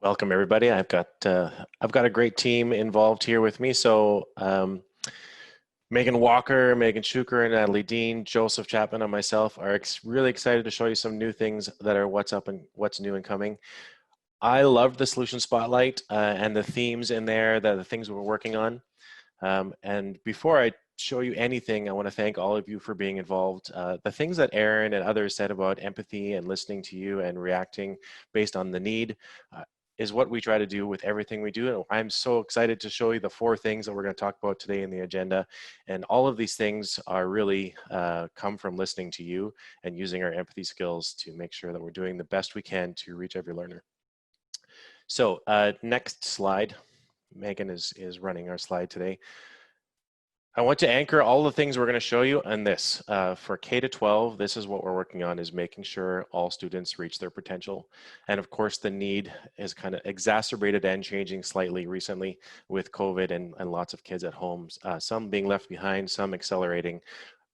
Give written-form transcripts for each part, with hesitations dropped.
Welcome everybody. I've got a great team involved here with me. So Megan Walker, Megan Schuker, and Natalie Dean, Joseph Chapman, and myself are really excited to show you some new things that are what's up and what's new and coming. I love the solution spotlight and the themes in there, the things we're working on. And before I show you anything, I want to thank all of you for being involved. The things that Aaron and others said about empathy and listening to you and reacting based on the need is what we try to do with everything we do. And I'm so excited to show you the 4 things that we're going to talk about today in the agenda. And all of these things are really come from listening to you and using our empathy skills to make sure that we're doing the best we can to reach every learner. So next slide. Megan is running our slide today. I want to anchor all the things we're going to show you on this. For K-12, this is what we're working on, is making sure all students reach their potential. And of course, the need is kind of exacerbated and changing slightly recently with COVID and lots of kids at home, some being left behind, some accelerating.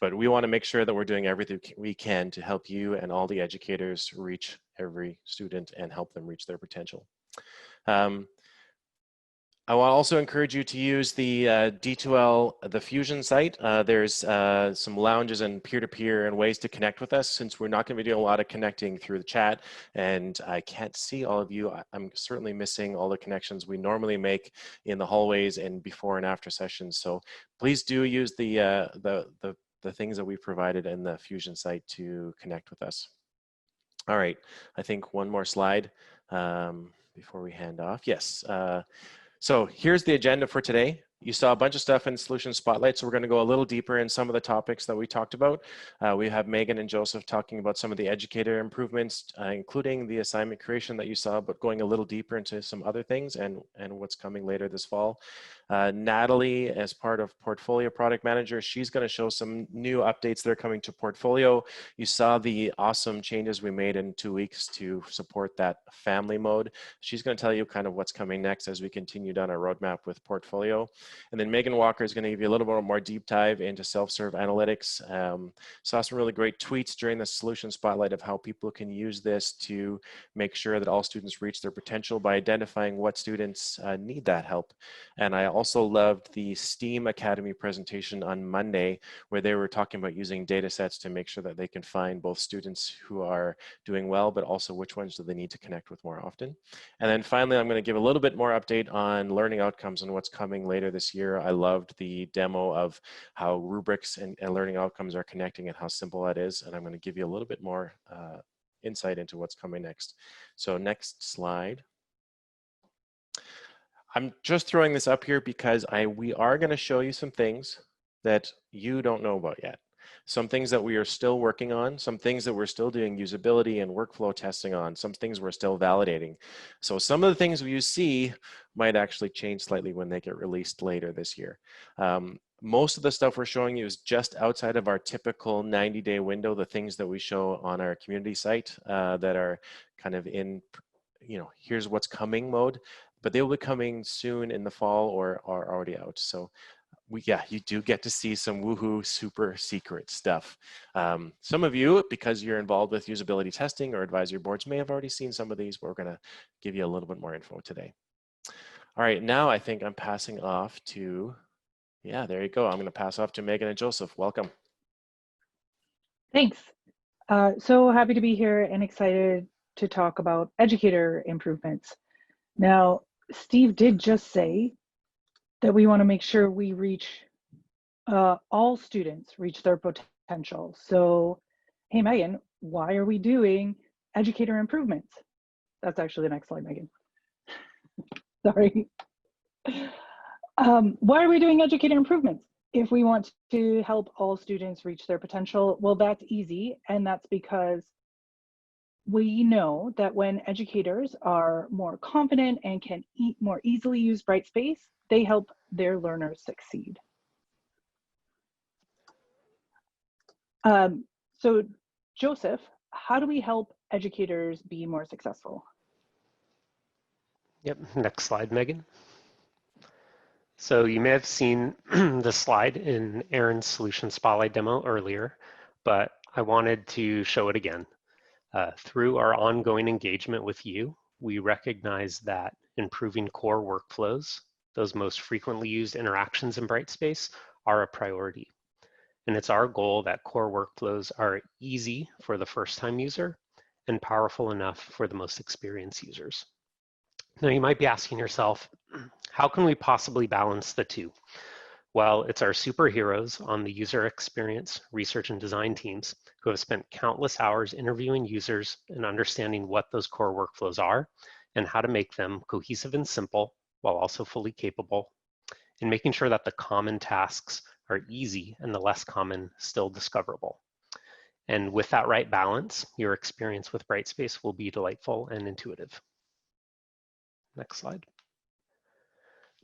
But we want to make sure that we're doing everything we can to help you and all the educators reach every student and help them reach their potential. I want to also encourage you to use the D2L, the Fusion site. There's some lounges and peer-to-peer and ways to connect with us, since we're not going to be doing a lot of connecting through the chat. And I can't see all of you. I'm certainly missing all the connections we normally make in the hallways and before and after sessions. So please do use the things that we've provided in the Fusion site to connect with us. All right, I think one more slide before we hand off. Yes. So here's the agenda for today. You saw a bunch of stuff in Solution Spotlight, so we're going to go a little deeper in some of the topics that we talked about. We have Megan and Joseph talking about some of the educator improvements, including the assignment creation that you saw, but going a little deeper into some other things and what's coming later this fall. Natalie, as part of Portfolio Product Manager, she's going to show some new updates that are coming to Portfolio. You saw the awesome changes we made in 2 weeks to support that family mode. She's going to tell you kind of what's coming next as we continue down our roadmap with Portfolio. And then Megan Walker is going to give you a little bit more deep dive into self-serve analytics. Saw some really great tweets during the Solution Spotlight of how people can use this to make sure that all students reach their potential by identifying what students need that help. And I also loved the STEAM Academy presentation on Monday, where they were talking about using data sets to make sure that they can find both students who are doing well, but also which ones do they need to connect with more often. And then finally, I'm going to give a little bit more update on learning outcomes and what's coming later this year. I loved the demo of how rubrics and learning outcomes are connecting and how simple that is. And I'm going to give you a little bit more insight into what's coming next. So next slide. I'm just throwing this up here because we are going to show you some things that you don't know about yet. Some things that we are still working on, some things that we're still doing usability and workflow testing on, some things we're still validating. So some of the things you see might actually change slightly when they get released later this year. Most of the stuff we're showing you is just outside of our typical 90-day window, the things that we show on our community site that are kind of in, here's what's coming mode, but they will be coming soon in the fall or are already out. So you do get to see some woohoo super secret stuff. Some of you, because you're involved with usability testing or advisory boards, may have already seen some of these, but we're going to give you a little bit more info today. All right, now I think I'm passing off to, there you go. I'm going to pass off to Megan and Joseph. Welcome. Thanks. So happy to be here and excited to talk about educator improvements. Now, Steve did just say that we want to make sure we reach all students reach their potential. So, hey, Megan, why are we doing educator improvements? That's actually the next slide, Megan. Sorry. Why are we doing educator improvements? If we want to help all students reach their potential, well, that's easy. And that's because we know that when educators are more confident and can more easily use Brightspace, they help their learners succeed. So Joseph, how do we help educators be more successful? Yep, next slide, Megan. So you may have seen the slide in Aaron's Solution Spotlight demo earlier, but I wanted to show it again. Through our ongoing engagement with you, we recognize that improving core workflows, those most frequently used interactions in Brightspace, are a priority. And it's our goal that core workflows are easy for the first-time user and powerful enough for the most experienced users. Now, you might be asking yourself, how can we possibly balance the two? Well, it's our superheroes on the user experience, research, and design teams who have spent countless hours interviewing users and understanding what those core workflows are and how to make them cohesive and simple while also fully capable, and making sure that the common tasks are easy and the less common still discoverable. And with that right balance, your experience with Brightspace will be delightful and intuitive. Next slide.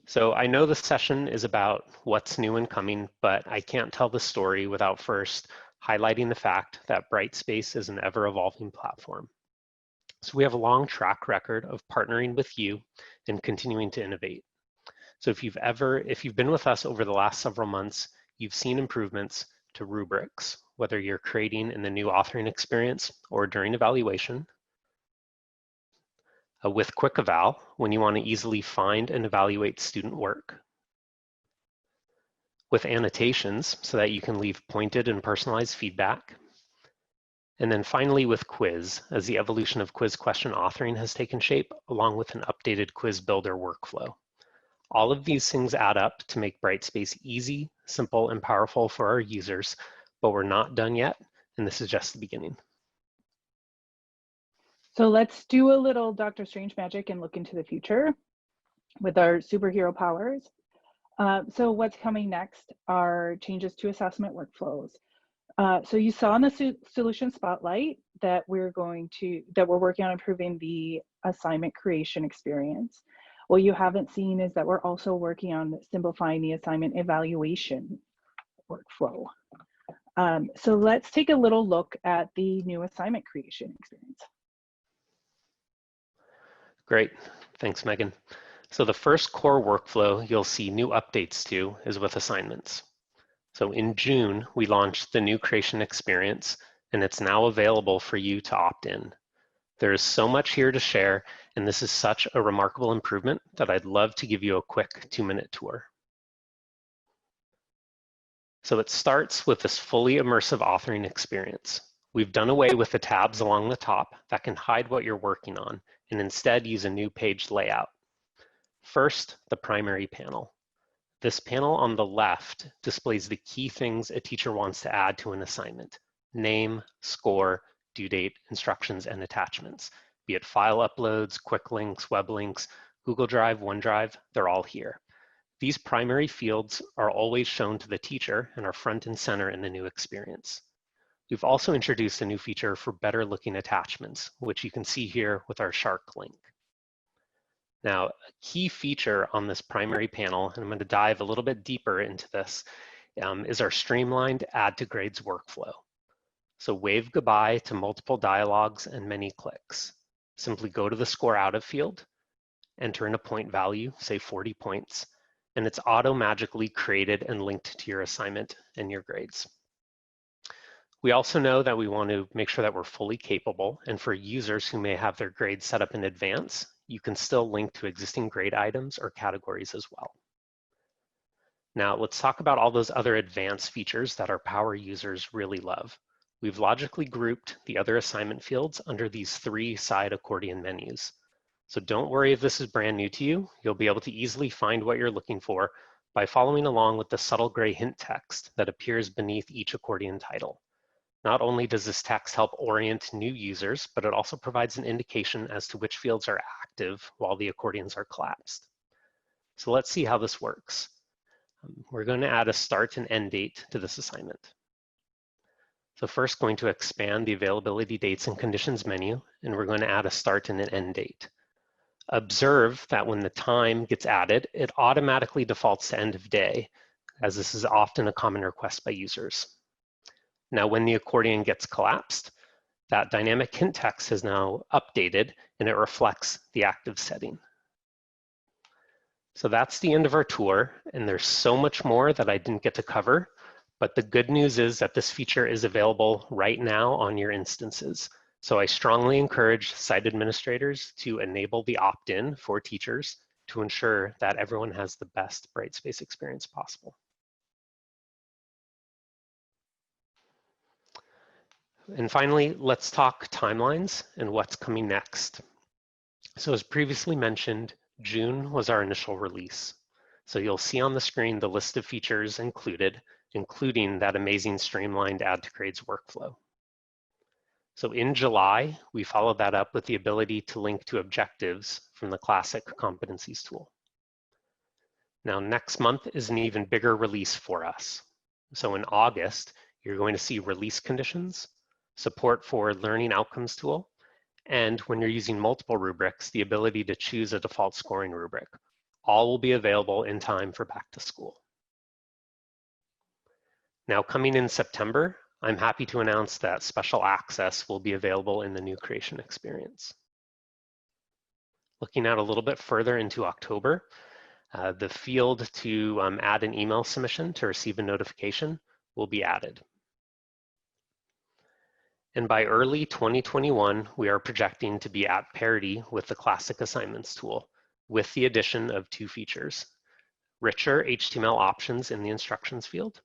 So I know this session is about what's new and coming, but I can't tell the story without first highlighting the fact that Brightspace is an ever-evolving platform. So we have a long track record of partnering with you and continuing to innovate. So if you've been with us over the last several months, you've seen improvements to rubrics, whether you're creating in the new authoring experience or during evaluation. With Quick Eval, when you want to easily find and evaluate student work. With annotations, so that you can leave pointed and personalized feedback. And then finally with Quiz, as the evolution of quiz question authoring has taken shape, along with an updated quiz builder workflow. All of these things add up to make Brightspace easy, simple, and powerful for our users, but we're not done yet, and this is just the beginning. So let's do a little Dr. Strange magic and look into the future with our superhero powers. So what's coming next are changes to assessment workflows. So you saw in the solution spotlight that we're working on improving the assignment creation experience. What you haven't seen is that we're also working on simplifying the assignment evaluation workflow. So let's take a little look at the new assignment creation experience. Great, thanks, Megan. So the first core workflow you'll see new updates to is with assignments. So in June, we launched the new creation experience, and it's now available for you to opt in. There is so much here to share, and this is such a remarkable improvement that I'd love to give you a quick 2-minute tour. So it starts with this fully immersive authoring experience. We've done away with the tabs along the top that can hide what you're working on, and instead use a new page layout. First, the primary panel. This panel on the left displays the key things a teacher wants to add to an assignment: name, score, due date, instructions, and attachments. Be it file uploads, quick links, web links, Google Drive, OneDrive, they're all here. These primary fields are always shown to the teacher and are front and center in the new experience. We've also introduced a new feature for better looking attachments, which you can see here with our shark link. Now, a key feature on this primary panel, and I'm going to dive a little bit deeper into this, is our streamlined add to grades workflow. So wave goodbye to multiple dialogues and many clicks. Simply go to the score out of field, enter in a point value, say 40 points, and it's auto-magically created and linked to your assignment and your grades. We also know that we want to make sure that we're fully capable, and for users who may have their grades set up in advance, you can still link to existing grade items or categories as well. Now let's talk about all those other advanced features that our power users really love. We've logically grouped the other assignment fields under these 3 side accordion menus. So don't worry if this is brand new to you. You'll be able to easily find what you're looking for by following along with the subtle gray hint text that appears beneath each accordion title. Not only does this text help orient new users, but it also provides an indication as to which fields are active while the accordions are collapsed. So let's see how this works. We're going to add a start and end date to this assignment. So first, going to expand the availability dates and conditions menu, and we're going to add a start and an end date. Observe that when the time gets added, it automatically defaults to end of day, as this is often a common request by users. Now, when the accordion gets collapsed, that dynamic hint text is now updated and it reflects the active setting. So that's the end of our tour, and there's so much more that I didn't get to cover, but the good news is that this feature is available right now on your instances. So I strongly encourage site administrators to enable the opt-in for teachers to ensure that everyone has the best Brightspace experience possible. And finally, let's talk timelines and what's coming next. So as previously mentioned, June was our initial release. So you'll see on the screen the list of features included, including that amazing streamlined add to grades workflow. So in July, we followed that up with the ability to link to objectives from the classic competencies tool. Now, next month is an even bigger release for us. So in August, you're going to see release conditions, support for learning outcomes tool, and when you're using multiple rubrics, the ability to choose a default scoring rubric. All will be available in time for back to school. Now, coming in September, I'm happy to announce that special access will be available in the new creation experience. Looking out a little bit further into October, the field to add an email submission to receive a notification will be added. And by early 2021, we are projecting to be at parity with the classic assignments tool, with the addition of 2 features: richer HTML options in the instructions field,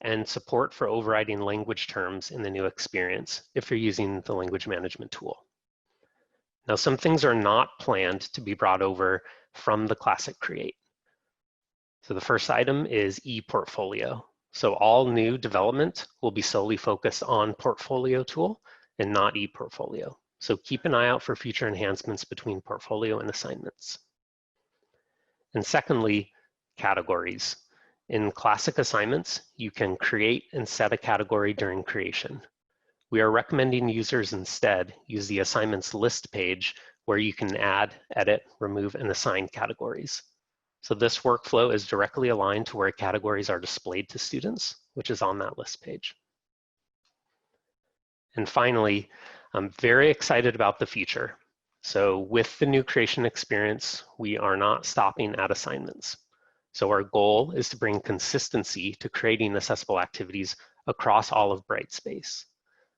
and support for overriding language terms in the new experience if you're using the language management tool. Now, some things are not planned to be brought over from the classic Create. So the first item is ePortfolio. So all new development will be solely focused on Portfolio tool and not ePortfolio. So keep an eye out for future enhancements between Portfolio and assignments. And secondly, categories. In classic assignments, you can create and set a category during creation. We are recommending users instead use the assignments list page where you can add, edit, remove, and assign categories. So this workflow is directly aligned to where categories are displayed to students, which is on that list page. And finally, I'm very excited about the future. So with the new creation experience, we are not stopping at assignments. So our goal is to bring consistency to creating accessible activities across all of Brightspace.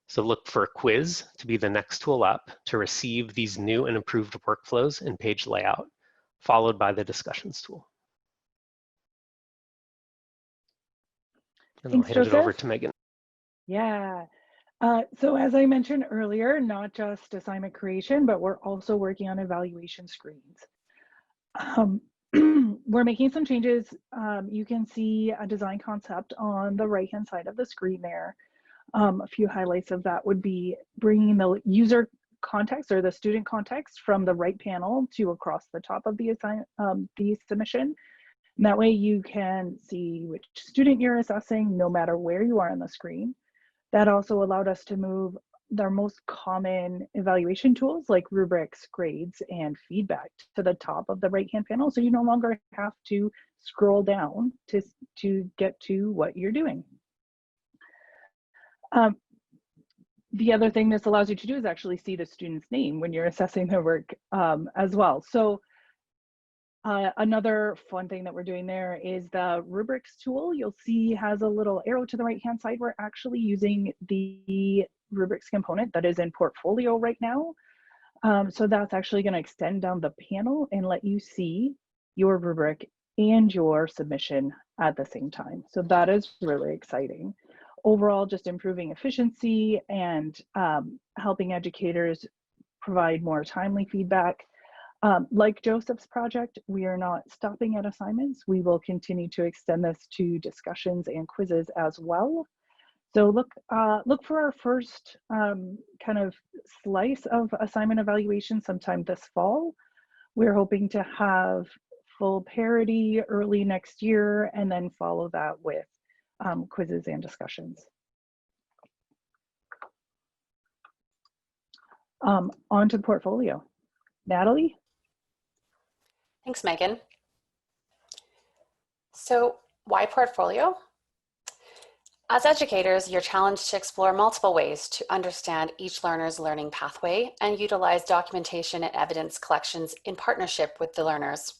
So look for quiz to be the next tool up to receive these new and improved workflows and page layout, followed by the discussions tool. And Thanks, I'll hand Joseph. it over to Megan. Yeah. So as I mentioned earlier, not just assignment creation, but we're also working on evaluation screens. We're making some changes. You can see a design concept on the right-hand side of the screen there. A few highlights of that would be bringing the user context or the student context from the right panel to across the top of the submission. And that way you can see which student you're assessing no matter where you are on the screen. That also allowed us to move their most common evaluation tools like rubrics, grades, and feedback to the top of the right-hand panel. So you no longer have to scroll down to get to what you're doing. The other thing this allows you to do is actually see the student's name when you're assessing their work as well. So another fun thing that we're doing there is the rubrics tool. You'll see has a little arrow to the right-hand side. We're actually using the rubrics component that is in Portfolio right now. So that's actually going to extend down the panel and let you see your rubric and your submission at the same time. So that is really exciting. Overall, just improving efficiency and helping educators provide more timely feedback. Like Joseph's project, we are not stopping at assignments. We will continue to extend this to discussions and quizzes as well. So look for our first kind of slice of assignment evaluation sometime this fall. We're hoping to have full parity early next year and then follow that with quizzes and discussions. On to Portfolio. Natalie? Thanks, Megan. So why Portfolio? As educators, you're challenged to explore multiple ways to understand each learner's learning pathway and utilize documentation and evidence collections in partnership with the learners.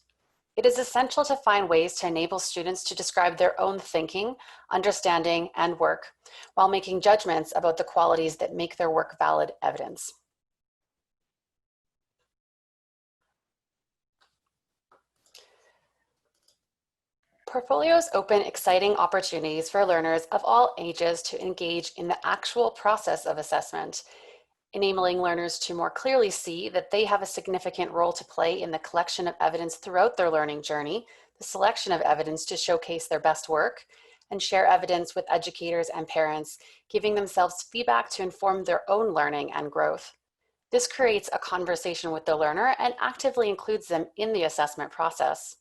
It is essential to find ways to enable students to describe their own thinking, understanding, and work, while making judgments about the qualities that make their work valid evidence. Portfolios open exciting opportunities for learners of all ages to engage in the actual process of assessment, enabling learners to more clearly see that they have a significant role to play in the collection of evidence throughout their learning journey, the selection of evidence to showcase their best work, and share evidence with educators and parents, giving themselves feedback to inform their own learning and growth. This creates a conversation with the learner and actively includes them in the assessment process.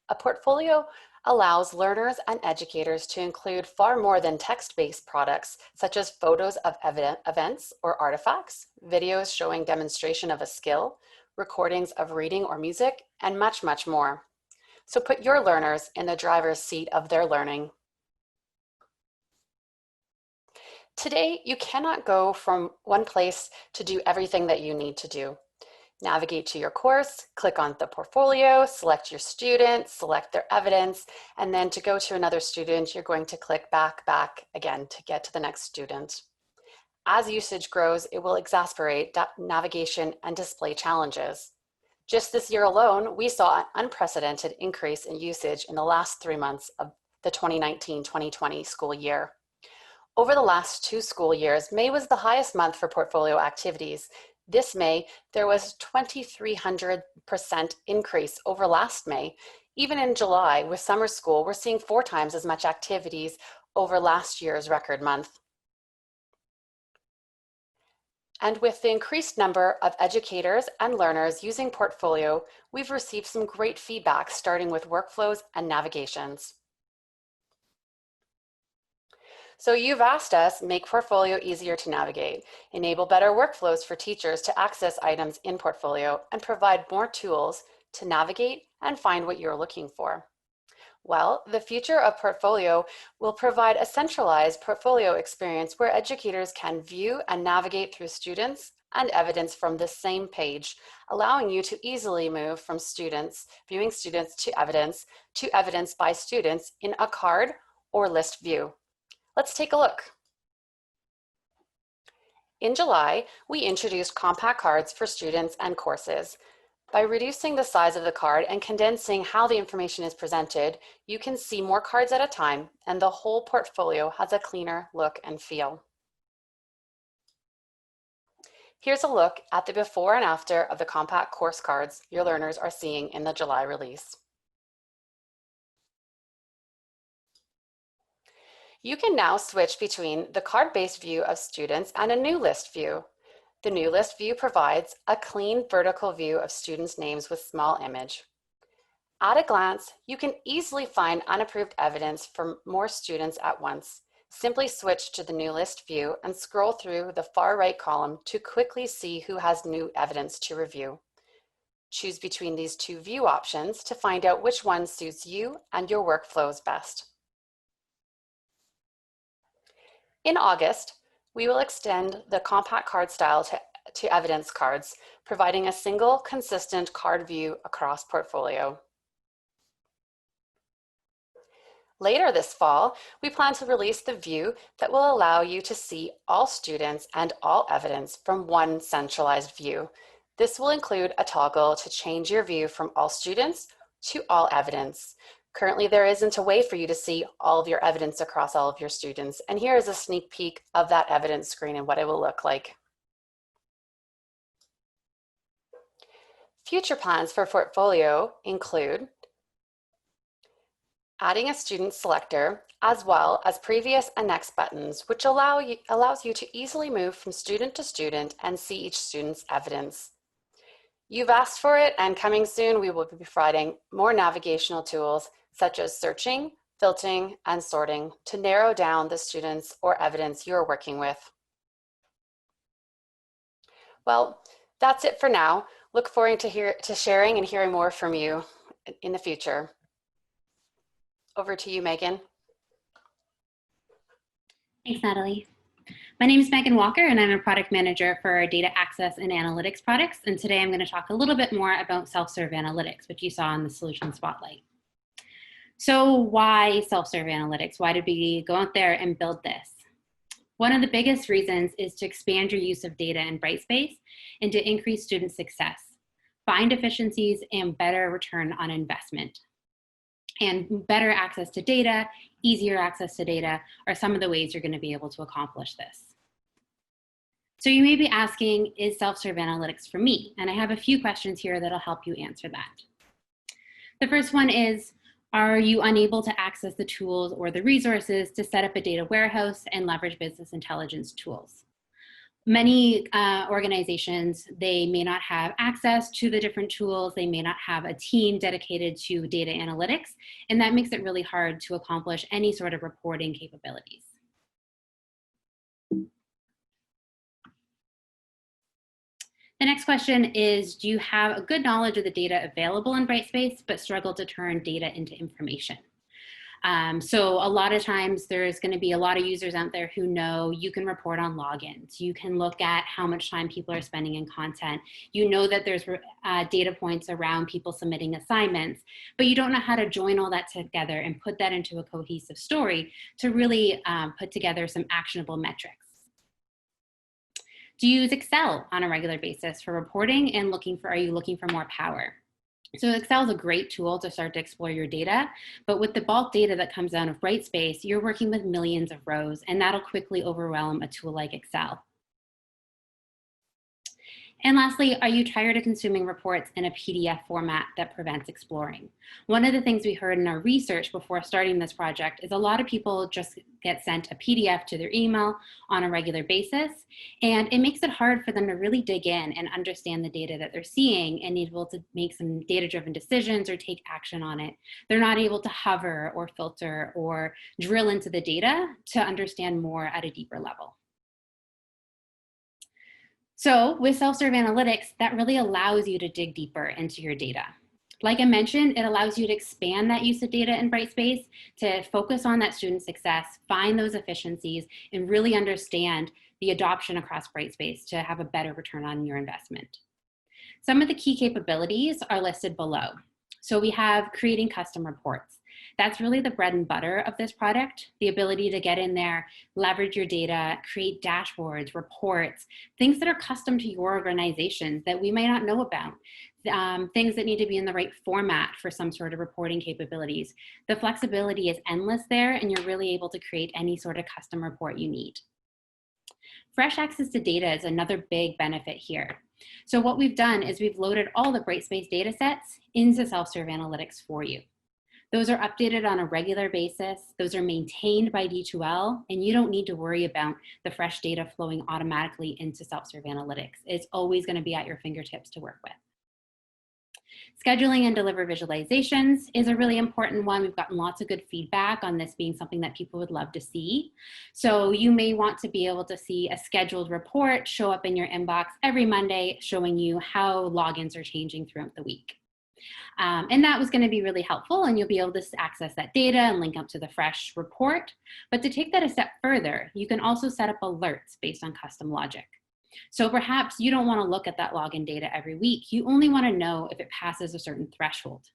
A portfolio allows learners and educators to include far more than text-based products, such as photos of events or artifacts, videos showing demonstration of a skill, recordings of reading or music, and much, much more. So put your learners in the driver's seat of their learning. Today, you cannot go from one place to do everything that you need to do. Navigate to your course, click on the portfolio, select your student, select their evidence, and then to go to another student, you're going to click back again to get to the next student. As usage grows, it will exacerbate navigation and display challenges. Just this year alone, we saw an unprecedented increase in usage in the last 3 months of the 2019-2020 school year. Over the last 2 school years, May was the highest month for portfolio activities. This May, there was 2,300% increase over last May. Even in July, with summer school, we're seeing 4 times as much activities over last year's record month. And with the increased number of educators and learners using Portfolio, we've received some great feedback, starting with workflows and navigations. So you've asked us, make Portfolio easier to navigate, enable better workflows for teachers to access items in Portfolio, and provide more tools to navigate and find what you're looking for. Well, the future of Portfolio will provide a centralized portfolio experience where educators can view and navigate through students and evidence from the same page, allowing you to easily move from viewing students to evidence by students in a card or list view. Let's take a look. In July, we introduced compact cards for students and courses. By reducing the size of the card and condensing how the information is presented, you can see more cards at a time, and the whole portfolio has a cleaner look and feel. Here's a look at the before and after of the compact course cards your learners are seeing in the July release. You can now switch between the card-based view of students and a new list view. The new list view provides a clean vertical view of students' names with small image. At a glance, you can easily find unapproved evidence for more students at once. Simply switch to the new list view and scroll through the far right column to quickly see who has new evidence to review. Choose between these 2 view options to find out which one suits you and your workflows best. In August, we will extend the compact card style to evidence cards, providing a single, consistent card view across Portfolio. Later this fall, we plan to release the view that will allow you to see all students and all evidence from one centralized view. This will include a toggle to change your view from all students to all evidence. Currently, there isn't a way for you to see all of your evidence across all of your students. And here is a sneak peek of that evidence screen and what it will look like. Future plans for Portfolio include adding a student selector, as well as previous and next buttons, which allows you to easily move from student to student and see each student's evidence. You've asked for it, and coming soon, we will be providing more navigational tools such as searching, filtering, and sorting to narrow down the students or evidence you're working with. Well, that's it for now. Look forward to sharing and hearing more from you in the future. Over to you, Megan. Thanks, Natalie. My name is Megan Walker, and I'm a product manager for our data access and analytics products. And today I'm going to talk a little bit more about self-serve analytics, which you saw in the solution spotlight. So why self-serve analytics? Why did we go out there and build this? One of the biggest reasons is to expand your use of data in Brightspace and to increase student success, find efficiencies, and better return on investment. And better access to data, easier access to data are some of the ways you're going to be able to accomplish this. So you may be asking, is self-serve analytics for me? And I have a few questions here that'll help you answer that. The first one is, are you unable to access the tools or the resources to set up a data warehouse and leverage business intelligence tools? Many organizations, they may not have access to the different tools. They may not have a team dedicated to data analytics, and that makes it really hard to accomplish any sort of reporting capabilities. The next question is, do you have a good knowledge of the data available in Brightspace, but struggle to turn data into information? So a lot of times there's going to be a lot of users out there who know you can report on logins. You can look at how much time people are spending in content. You know that there's data points around people submitting assignments, but you don't know how to join all that together and put that into a cohesive story to really put together some actionable metrics. Do you use Excel on a regular basis for reporting and are you looking for more power? So Excel is a great tool to start to explore your data, but with the bulk data that comes out of Brightspace, you're working with millions of rows, and that'll quickly overwhelm a tool like Excel. And lastly, are you tired of consuming reports in a PDF format that prevents exploring? One of the things we heard in our research before starting this project is a lot of people just get sent a PDF to their email on a regular basis, and it makes it hard for them to really dig in and understand the data that they're seeing and be able to make some data-driven decisions or take action on it. They're not able to hover or filter or drill into the data to understand more at a deeper level. So with self-serve analytics, that really allows you to dig deeper into your data. Like I mentioned, it allows you to expand that use of data in Brightspace to focus on that student success, find those efficiencies, and really understand the adoption across Brightspace to have a better return on your investment. Some of the key capabilities are listed below. So we have creating custom reports. That's really the bread and butter of this product, the ability to get in there, leverage your data, create dashboards, reports, things that are custom to your organization that we may not know about, things that need to be in the right format for some sort of reporting capabilities. The flexibility is endless there, and you're really able to create any sort of custom report you need. Fresh access to data is another big benefit here. So what we've done is we've loaded all the Brightspace data sets into self-serve analytics for you. Those are updated on a regular basis. Those are maintained by D2L, and you don't need to worry about the fresh data flowing automatically into self-serve analytics. It's always going to be at your fingertips to work with. Scheduling and deliver visualizations is a really important one. We've gotten lots of good feedback on this being something that people would love to see. So you may want to be able to see a scheduled report show up in your inbox every Monday showing you how logins are changing throughout the week. And that was going to be really helpful, and you'll be able to access that data and link up to the fresh report. But to take that a step further, you can also set up alerts based on custom logic. So perhaps you don't want to look at that login data every week. You only want to know if it passes a certain threshold.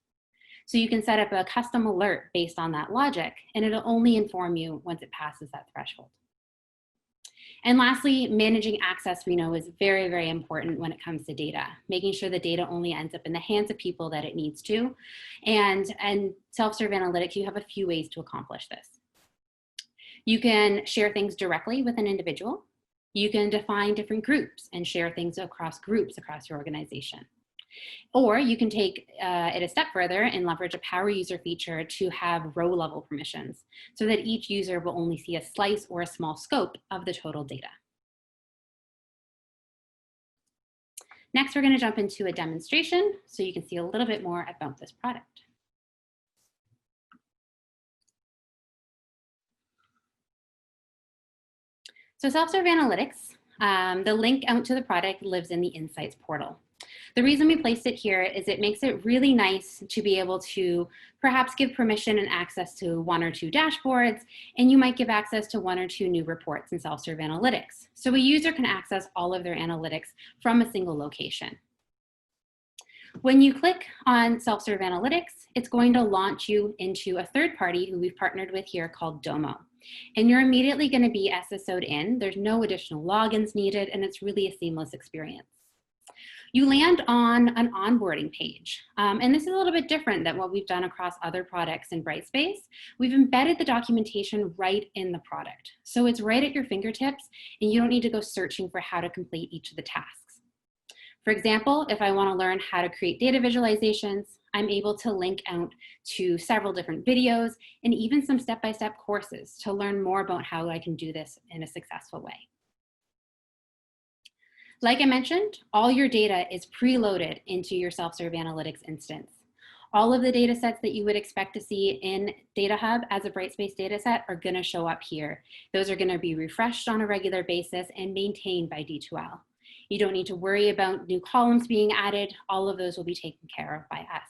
So you can set up a custom alert based on that logic, and it'll only inform you once it passes that threshold. And lastly, managing access we know is very, very important when it comes to data, making sure the data only ends up in the hands of people that it needs to. And self-serve analytics, you have a few ways to accomplish this. You can share things directly with an individual. You can define different groups and share things across groups across your organization. Or you can take it a step further and leverage a power user feature to have row level permissions so that each user will only see a slice or a small scope of the total data. Next, we're going to jump into a demonstration so you can see a little bit more about this product. So self-serve analytics, the link out to the product lives in the Insights portal. The reason we placed it here is it makes it really nice to be able to perhaps give permission and access to 1 or 2 dashboards, and you might give access to 1 or 2 new reports in self-serve analytics. So a user can access all of their analytics from a single location. When you click on self-serve analytics, it's going to launch you into a third party who we've partnered with here called Domo. And you're immediately going to be SSO'd in. There's no additional logins needed, and it's really a seamless experience. You land on an onboarding page. And this is a little bit different than what we've done across other products in Brightspace. We've embedded the documentation right in the product. So it's right at your fingertips, and you don't need to go searching for how to complete each of the tasks. For example, if I want to learn how to create data visualizations, I'm able to link out to several different videos and even some step-by-step courses to learn more about how I can do this in a successful way. Like I mentioned, all your data is preloaded into your self-serve analytics instance. All of the data sets that you would expect to see in Data Hub as a Brightspace data set are going to show up here. Those are going to be refreshed on a regular basis and maintained by D2L. You don't need to worry about new columns being added. All of those will be taken care of by us.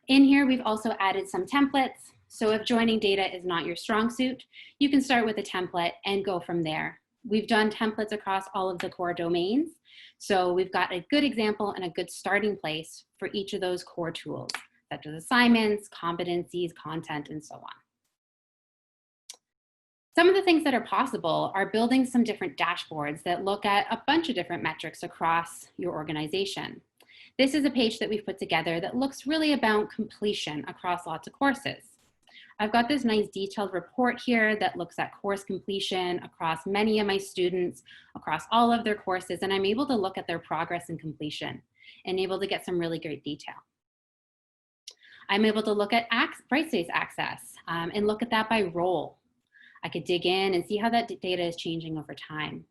In here, we've also added some templates. So if joining data is not your strong suit, you can start with a template and go from there. We've done templates across all of the core domains. So we've got a good example and a good starting place for each of those core tools, such as assignments, competencies, content, and so on. Some of the things that are possible are building some different dashboards that look at a bunch of different metrics across your organization. This is a page that we've put together that looks really about completion across lots of courses. I've got this nice detailed report here that looks at course completion across many of my students, across all of their courses, and I'm able to look at their progress and completion and able to get some really great detail. I'm able to look at Brightspace access and look at that by role. I could dig in and see how that data is changing over time.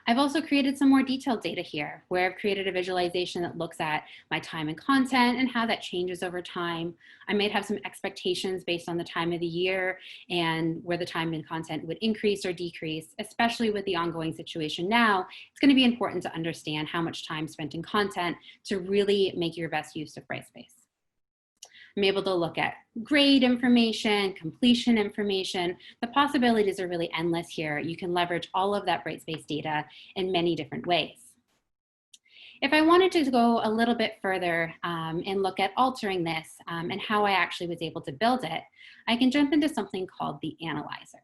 I've also created some more detailed data here, where I've created a visualization that looks at my time and content and how that changes over time. I might have some expectations based on the time of the year and where the time and content would increase or decrease, especially with the ongoing situation now. It's going to be important to understand how much time spent in content to really make your best use of Brightspace. I'm able to look at grade information, completion information. The possibilities are really endless here. You can leverage all of that Brightspace data in many different ways. If I wanted to go a little bit further and look at altering this and how I actually was able to build it, I can jump into something called the Analyzer.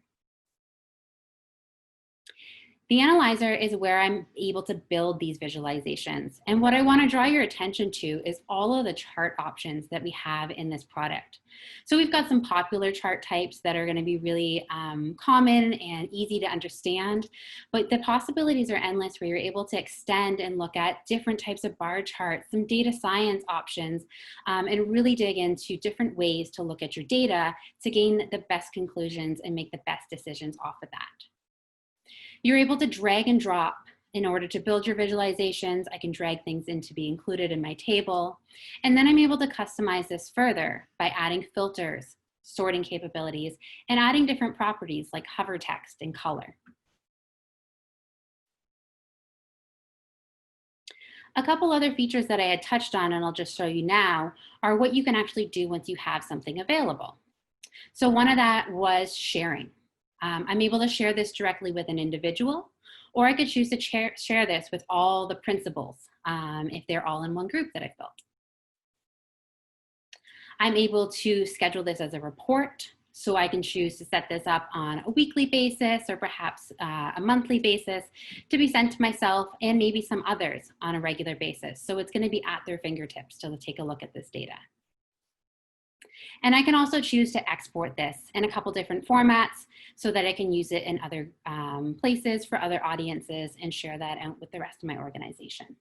The Analyzer is where I'm able to build these visualizations. And what I want to draw your attention to is all of the chart options that we have in this product. So we've got some popular chart types that are going to be really common and easy to understand, but the possibilities are endless where you're able to extend and look at different types of bar charts, some data science options, and really dig into different ways to look at your data to gain the best conclusions and make the best decisions off of that. You're able to drag and drop in order to build your visualizations. I can drag things in to be included in my table. And then I'm able to customize this further by adding filters, sorting capabilities, and adding different properties like hover text and color. A couple other features that I had touched on, and I'll just show you now, are what you can actually do once you have something available. So one of that was sharing. I'm able to share this directly with an individual, or I could choose to share this with all the principals if they're all in one group that I've built. I'm able to schedule this as a report, so I can choose to set this up on a weekly basis or perhaps a monthly basis to be sent to myself and maybe some others on a regular basis. So it's going to be at their fingertips to take a look at this data. And I can also choose to export this in a couple different formats so that I can use it in other places for other audiences and share that out with the rest of my organization.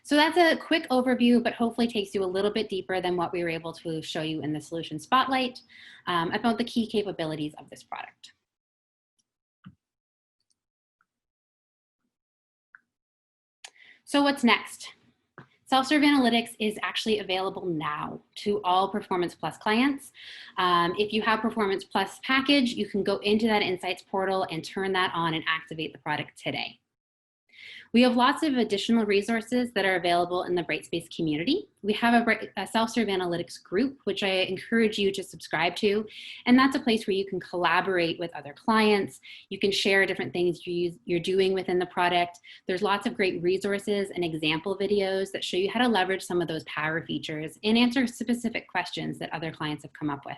So that's a quick overview, but hopefully takes you a little bit deeper than what we were able to show you in the solution spotlight about the key capabilities of this product. So what's next? Self-serve analytics is actually available now to all Performance Plus clients. If you have Performance Plus package, you can go into that Insights portal and turn that on and activate the product today. We have lots of additional resources that are available in the Brightspace community. We have a self-serve analytics group, which I encourage you to subscribe to. And that's a place where you can collaborate with other clients. You can share different things you're doing within the product. There's lots of great resources and example videos that show you how to leverage some of those power features and answer specific questions that other clients have come up with.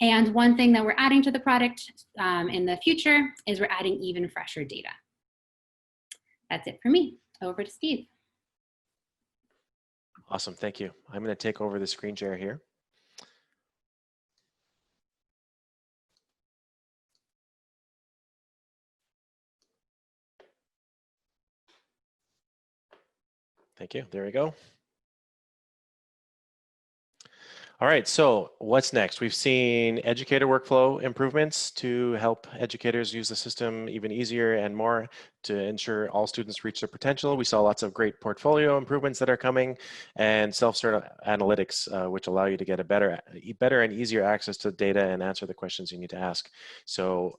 And one thing that we're adding to the product in the future is we're adding even fresher data. That's it for me. Over to Steve. Awesome, thank you. I'm going to take over the screen share here. Thank you, there we go. All right, so what's next? We've seen educator workflow improvements to help educators use the system even easier and more to ensure all students reach their potential. We saw lots of great portfolio improvements that are coming, and self-serve analytics, which allow you to get a better and easier access to data and answer the questions you need to ask. So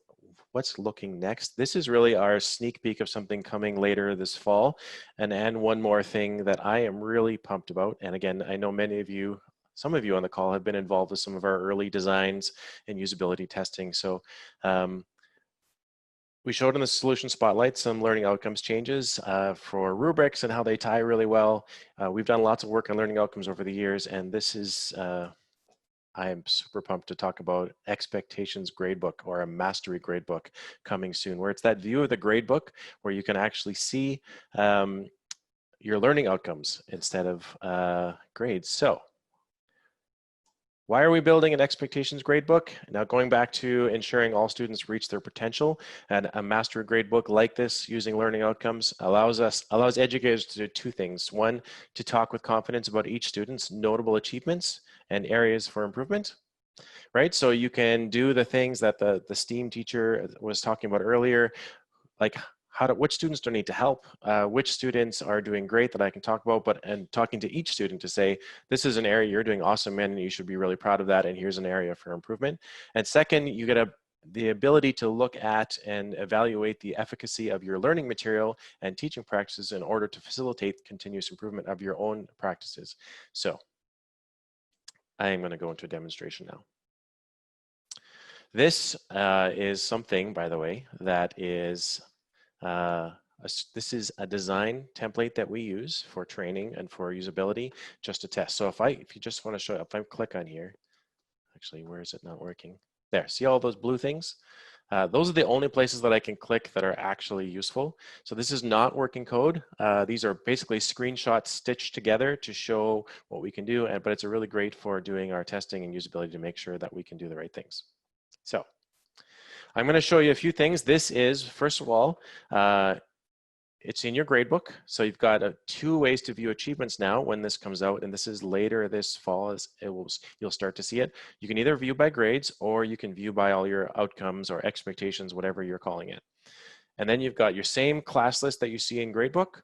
what's looking next? This is really our sneak peek of something coming later this fall. And one more thing that I am really pumped about, and again, I know many of you, some of you on the call have been involved with some of our early designs and usability testing. So we showed in the solution spotlight some learning outcomes changes for rubrics and how they tie really well. We've done lots of work on learning outcomes over the years, and this is, I am super pumped to talk about expectations gradebook, or a mastery gradebook, coming soon, where it's that view of the gradebook where you can actually see your learning outcomes instead of grades. So why are we building an expectations gradebook? Now, going back to ensuring all students reach their potential, and a mastery gradebook like this using learning outcomes allows educators to do two things. One, to talk with confidence about each student's notable achievements and areas for improvement, right? So you can do the things that the STEAM teacher was talking about earlier, like which students do I need to help, which students are doing great that I can talk about, and talking to each student to say, this is an area you're doing awesome in and you should be really proud of that, and here's an area for improvement. And second, you get the ability to look at and evaluate the efficacy of your learning material and teaching practices in order to facilitate continuous improvement of your own practices. So I am going to go into a demonstration now. This is something, by the way, that is this is a design template that we use for training and for usability, just to test. So if you just want to show, if I click on here, actually, where is it not working? There, see all those blue things? Those are the only places that I can click that are actually useful. So this is not working code. These are basically screenshots stitched together to show what we can do, but it's really great for doing our testing and usability to make sure that we can do the right things. So I'm going to show you a few things. This is, first of all, it's in your gradebook. So you've got two ways to view achievements now when this comes out, and this is later this fall. You'll start to see it. You can either view by grades, or you can view by all your outcomes or expectations, whatever you're calling it. And then you've got your same class list that you see in gradebook,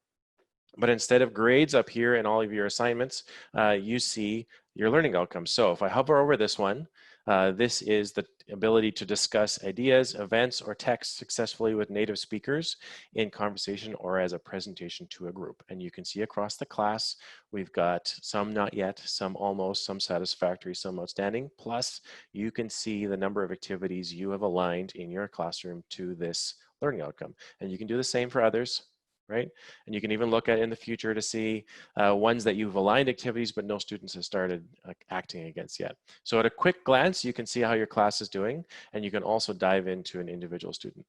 but instead of grades up here and all of your assignments, you see your learning outcomes. So if I hover over this one, this is the ability to discuss ideas, events, or texts successfully with native speakers in conversation or as a presentation to a group. And you can see across the class, we've got some not yet, some almost, some satisfactory, some outstanding. Plus, you can see the number of activities you have aligned in your classroom to this learning outcome. And you can do the same for others, right? And you can even look at in the future to see ones that you've aligned activities but no students have started acting against yet. So at a quick glance, you can see how your class is doing, and you can also dive into an individual student.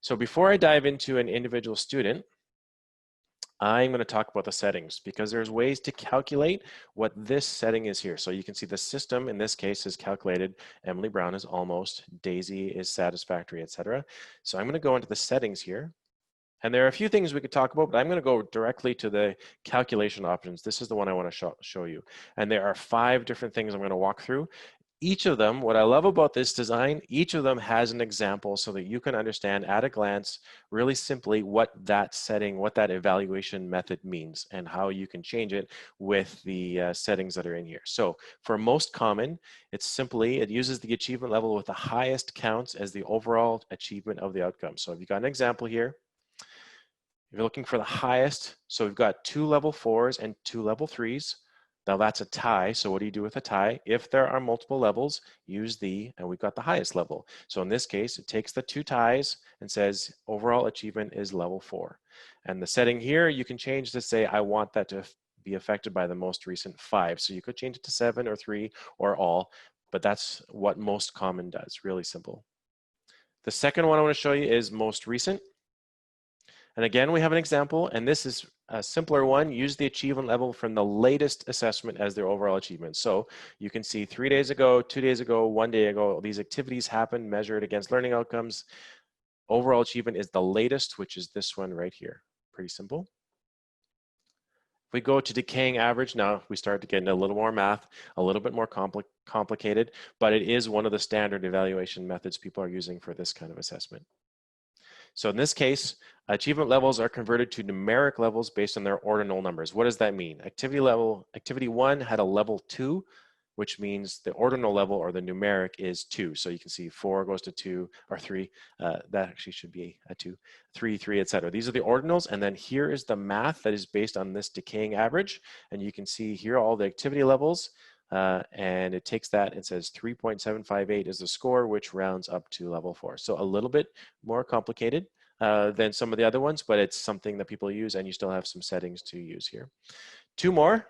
So before I dive into an individual student, I'm going to talk about the settings, because there's ways to calculate what this setting is here. So you can see the system in this case is calculated. Emily Brown is almost, Daisy is satisfactory, etc. So I'm going to go into the settings here. And there are a few things we could talk about, but I'm going to go directly to the calculation options. This is the one I want to show you. And there are 5 different things I'm going to walk through. Each of them, what I love about this design, each of them has an example so that you can understand at a glance, really simply, what that setting, what that evaluation method means, and how you can change it with the settings that are in here. So for most common, it uses the achievement level with the highest counts as the overall achievement of the outcome. So if you've got an example here, If you're looking for the highest, so we've got 2 level 4s and 2 level 3s. Now that's a tie, so what do you do with a tie? If there are multiple levels, use and we've got the highest level. So in this case, it takes the 2 ties and says overall achievement is level 4. And the setting here, you can change to say, I want that to be affected by the most recent 5. So you could change it to 7 or 3 or all, but that's what most common does, really simple. The second one I want to show you is most recent. And again, we have an example, and this is a simpler one. Use the achievement level from the latest assessment as their overall achievement. So you can see 3 days ago, 2 days ago, 1 day ago, these activities happened, measured against learning outcomes. Overall achievement is the latest, which is this one right here. Pretty simple. If we go to decaying average, now we start to get into a little more math, a little bit more complicated, but it is one of the standard evaluation methods people are using for this kind of assessment. So in this case, achievement levels are converted to numeric levels based on their ordinal numbers. What does that mean? Activity 1 had a level 2, which means the ordinal level or the numeric is 2. So you can see 4 goes to 2 or 3. That actually should be a 2, 3, 3, etc. These are the ordinals, and then here is the math that is based on this decaying average. And you can see here all the activity levels. And it takes that and says 3.758 is the score, which rounds up to level 4. So a little bit more complicated than some of the other ones, but it's something that people use, and you still have some settings to use here. 2 more.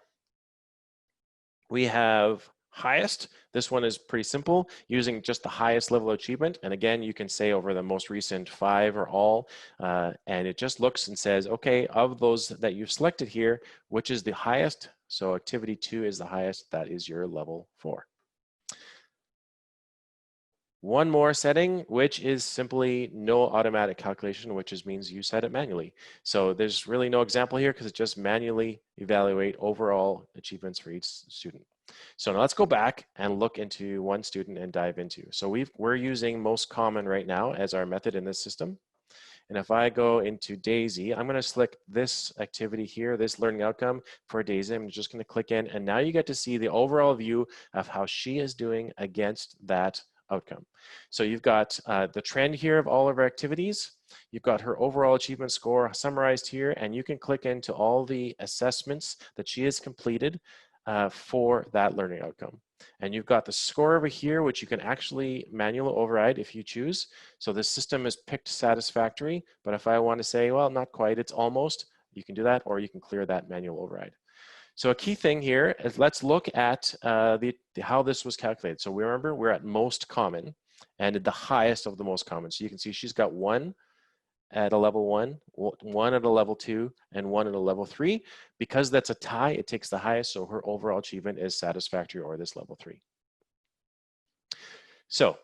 We have highest. This one is pretty simple, using just the highest level of achievement. And again, you can say over the most recent 5 or all, and it just looks and says, okay, of those that you've selected here, which is the highest? So activity 2 is the highest. That is your level 4. One more setting, which is simply no automatic calculation, which means you set it manually. So there's really no example here because it just manually evaluate overall achievements for each student. So now let's go back and look into one student and dive into. So we're using most common right now as our method in this system. And if I go into Daisy, I'm going to select this activity here, this learning outcome for Daisy. I'm just going to click in, and now you get to see the overall view of how she is doing against that outcome. So you've got the trend here of all of our activities. You've got her overall achievement score summarized here, and you can click into all the assessments that she has completed for that learning outcome. And you've got the score over here, which you can actually manually override if you choose. So the system is picked satisfactory, but if I want to say, well, not quite, it's almost, you can do that, or you can clear that manual override. So a key thing here is let's look at how this was calculated. So we remember we're at most common and at the highest of the most common. So you can see she's got 1 at a level 1, 1 at a level 2, and 1 at a level 3. Because that's a tie, it takes the highest, so her overall achievement is satisfactory, or this level 3. So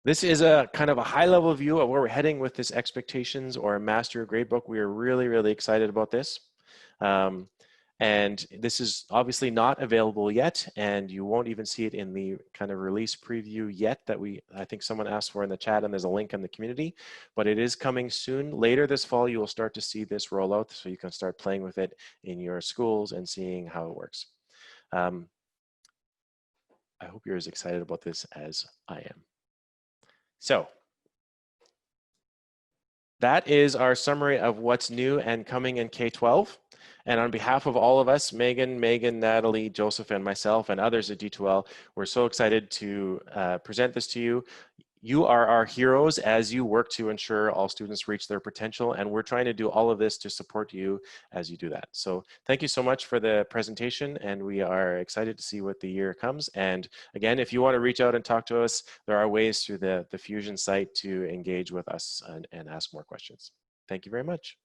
this is a kind of a high-level view of where we're heading with this expectations or master gradebook. We are really, really excited about this. And this is obviously not available yet, and you won't even see it in the kind of release preview yet that I think someone asked for in the chat, and there's a link in the community, but it is coming soon. Later this fall, you will start to see this roll out, so you can start playing with it in your schools and seeing how it works. I hope you're as excited about this as I am. So that is our summary of what's new and coming in K-12. And on behalf of all of us, Megan, Natalie, Joseph, and myself, and others at D2L, we're so excited to present this to you. You are our heroes as you work to ensure all students reach their potential, and we're trying to do all of this to support you as you do that. So thank you so much for the presentation, and we are excited to see what the year comes. And again, if you want to reach out and talk to us, there are ways through the Fusion site to engage with us and ask more questions. Thank you very much.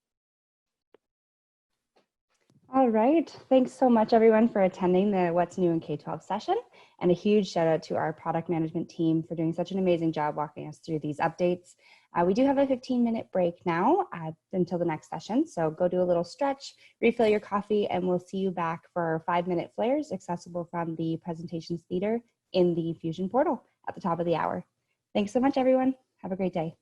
All right, thanks so much everyone for attending the What's New in K-12 session, and a huge shout out to our product management team for doing such an amazing job walking us through these updates. We do have a 15-minute break now until the next session, so go do a little stretch, refill your coffee, and we'll see you back for our 5-minute flares accessible from the presentations theater in the Fusion portal at the top of the hour. Thanks so much everyone, have a great day.